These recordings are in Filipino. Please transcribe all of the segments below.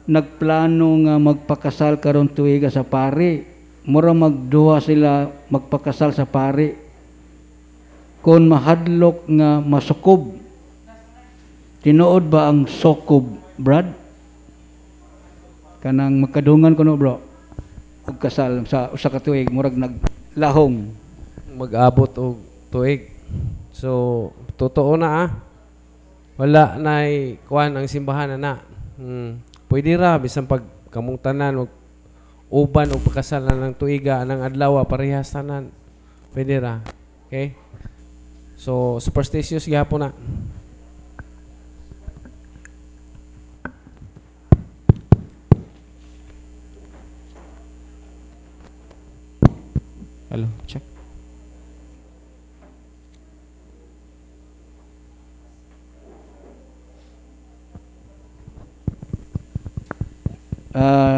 nagplano nga magpakasal karon tuiga sa pari. Mura magduha sila magpakasal sa pari. Kung mahadlok nga masukob. Tinuod ba ang sokob, Brad? Kanang magkadungan ko no, bro. Og kasal sa usa ka tuig murag naglahong. Mag-abot og tuig. So, totoo na wala na kuan ang simbahan na. Pwede ra bisan pag kamong tanan og uban og pagkasalan ng tuiga ng adlaw parehas tanan. Pwede ra. Okay? So, superstitious gyapon na. Hello, check.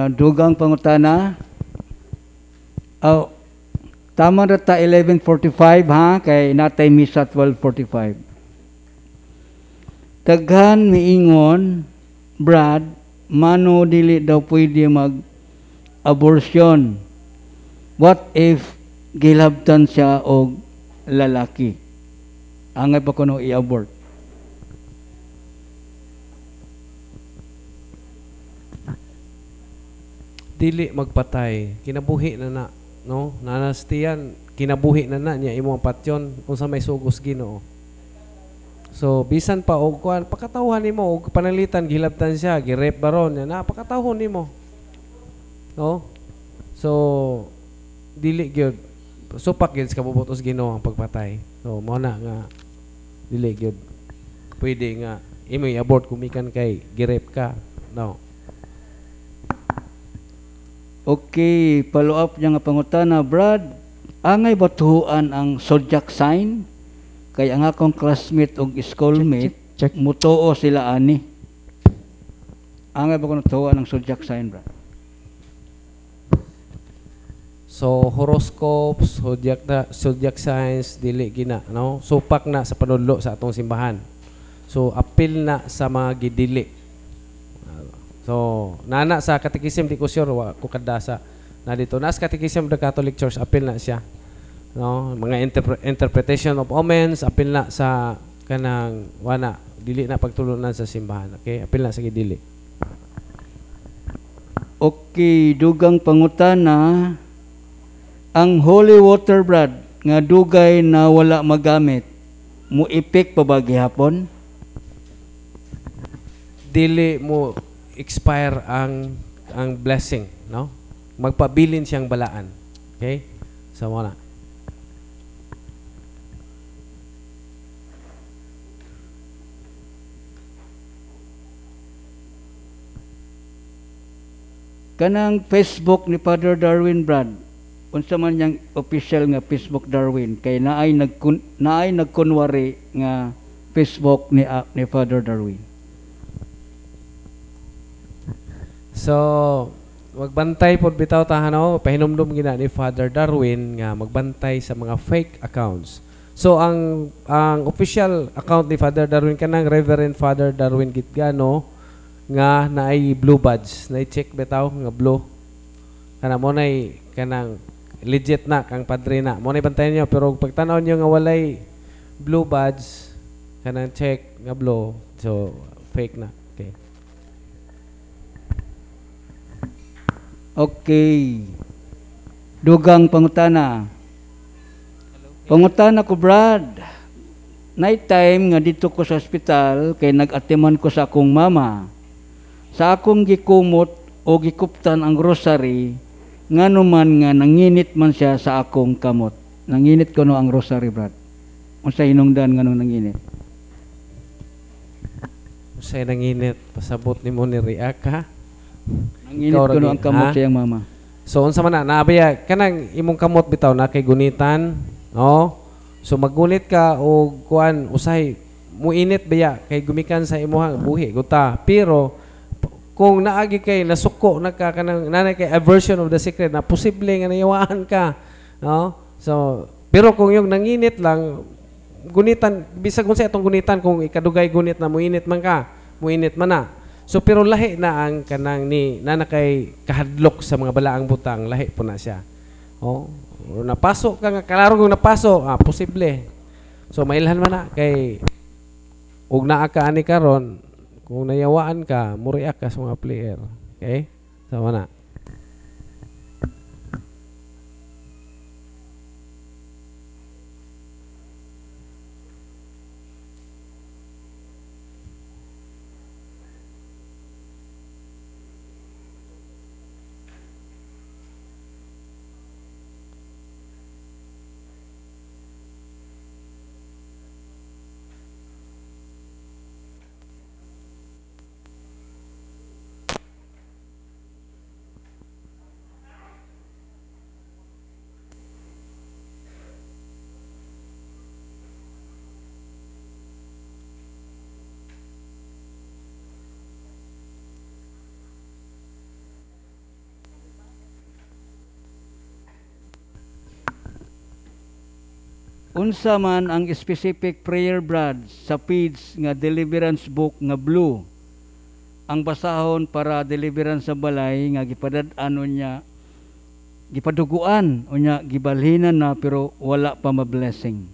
Dugang pangutana. Tama na ta 11:45 ha, kay natay misa 12:45. Daghan miingon, Brad, mano dili daw pwede mag-abortion. What if gilabtan siya og lalaki? Angay pa kuno i-abort. Dili magpatay, kinabuhi na no? Nanastiyan, kinabuhi na niya imong patyon unsa may sugos Ginoo. So bisan pa og kuan pakatawhan nimo og panalitan gilabtan siya, girep baron na pakatawhon nimo. No? So dili gyud supak gyud sa kabubutos Ginoo ang pagpatay. So mao na nga dili gyud pwede nga imo i-abort kumikan kay girep ka. No. Okay, follow up niya nga pangutana, Brad, angay batuhuan ang zodiac sign? Kay ang akong classmate o schoolmate, check. mutuo sila ani. Angay ba ko natuhuan ang zodiac sign, Brad? So horoscopes, zodiac signs dili gina, no? Supak na sa panudlo sa atong simbahan. So apil na sa mga gidili. So, nana sa Catechism, di ko sure, ko kadasa na dito. Nas Catechism of the Catholic Church, apil na siya. No? Mga interpretation of omens, apil na sa kanang, dili na pagtulunan sa simbahan. Okay? Apil na sa gidili. Okay, dugang pangutana, ang holy water, Brad, nga dugay na wala magamit, muipik pa ba gihapon? Dili mo expire ang blessing, no? Magpabilin siyang balaan. Okay? So mo na. Kanang Facebook ni Father Darwin, Brad, unsa man yang official nga Facebook Darwin, kay naay nagkunwari nga Facebook ni Father Darwin. So, magbantay pod bitaw tahano, pahinumdum gina ni Father Darwin nga magbantay sa mga fake accounts. So ang official account ni Father Darwin kanang Reverend Father Darwin Gitgano nga naay blue badge, na-check bitaw nga blue. Kana mo nay kanang legit na kang padre na. Mo nay bantayan niyo pero pag tan-aw niyo nga walay blue badge kanang check nga blue, so fake na. Okay. Okay. Dugang pangutana. Pangutana ko, Brad. Night time nga dito ko sa ospital kay nag-atiman ko sa akong mama. Sa akong gikumot o gikuptan ang rosary, ngano man nga nanginit man siya sa akong kamot. Nanginit ko no ang rosary, Brad. Unsa hinungdan ngano nanginit? Usay nanginit, pasabot nimo ni Riak ha. Nanginit ko no ang kamot sa iyang mama. So unsa man na naabaya kanang imong kamot bitaw na kay gunitan, no? So maggunit ka o kuan usay muinit baya kay gumikan sa imong buhi guta. Pero kung naagi kay nasuko nagkakanang nanay kay aversion of the secret na posible nga nayawaan ka, no? So pero kung yung nanginit lang gunitan bisag unsa itong gunitan kung ikadugay gunit na muinit man ka, muinit man na. So pero lahi na ang kanang ni nanakay kahadlok sa mga balaang butang, lahi po na siya. Oh, o napasok ka nga kalaro kung napasok, posible. So mailhan man na kay ug naa ka ani karon kung nayawaan ka, muriak ka sa mga player. Okay? So na. Unsa man ang specific prayer brad sa page nga deliverance book nga blue ang basahon para deliverance sa balay nga gipadad-an unya gipaduguan unya gibalhinan na pero wala pa ma-blessing.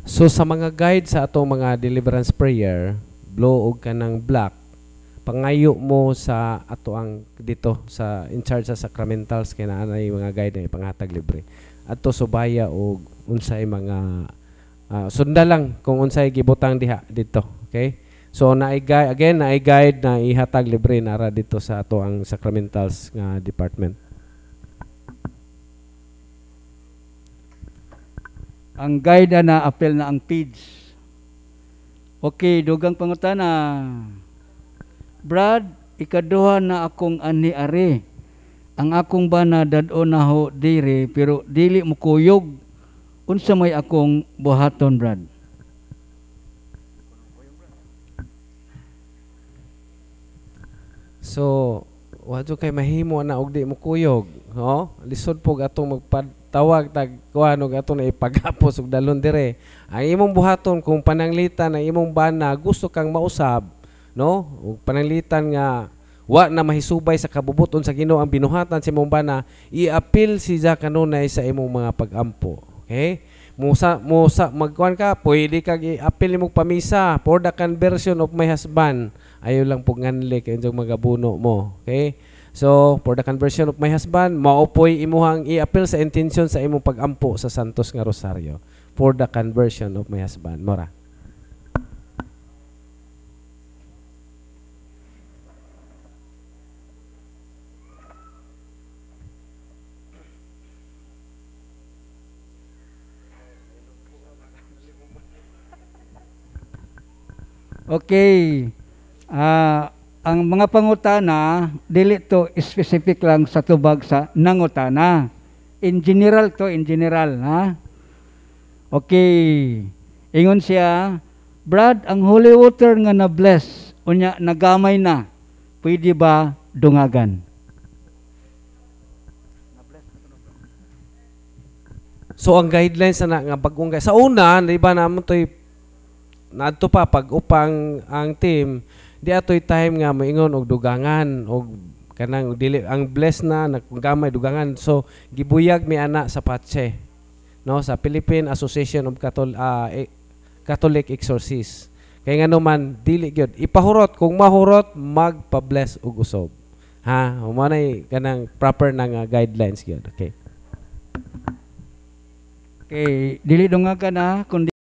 So sa mga guide sa atong mga deliverance prayer, blue og kanang black, pangayo mo sa ato ang dito sa in charge sa sacramentals kay naa mga guide na ipanghatag libre. Adto subaya og unsay mga sunda lang kung unsay gibutang diha dito, okay? So naay guide again, naay guide na ihatag libre nara dito sa ato ang sacramentals nga department. Ang guide na apel na ang page. Okay, dugang pangutana. Brad, ikaduha na akong ani-ari. Ang akong bana dad-o na ho dire pero dili mo kuyog. Unsa may akong buhaton, Brad? So, wadto kay mahimo na og di mo kuyog, no? Lisod pog atong magpatawag tag kuan og atong ipagapos og dalon dire. Ang imong buhaton kung pananglitan ang imong bana gusto kang mausab, no? Ug pananglitan nga wa na mahisubay sa kabubuton sa Ginoo ang binuhatan sa imong bana, i-appeal siya kanunay sa imong mga pag-ampo. Okay? Musa magkuan ka, pwede kag i-appeal imong pamisa for the conversion of my husband. Ayaw lang pug nganli kay unsang magabuno mo. Okay? So, for the conversion of my husband, maopoy imuhang i-appeal sa intention sa imong pag-ampo sa Santos nga Rosaryo for the conversion of my husband. Mora. Okay. Ang mga pangutana, dili to specific lang sa tubag sa nangutana. In general to, in general. Ha? Okay. Ingon siya, Brad, ang holy water nga na-bless, unya nagamay na, pwede ba dungagan? So, ang guidelines na nga bagong guide. Sa una, di ba naman to'y nadto pa pag upang ang team di atoy time nga moingon og dugangan og kanang dili ang bless na naggamay dugangan, so gibuyag mi ana sa patse, no, sa Philippine Association of Catholic Exorcists. Kay ngano man dili gyud ipahurot, kung mahurot magpa-bless og usob, ha, mo nay kanang proper na nga guidelines gyud. Okay, okay, dili dungagan na kundi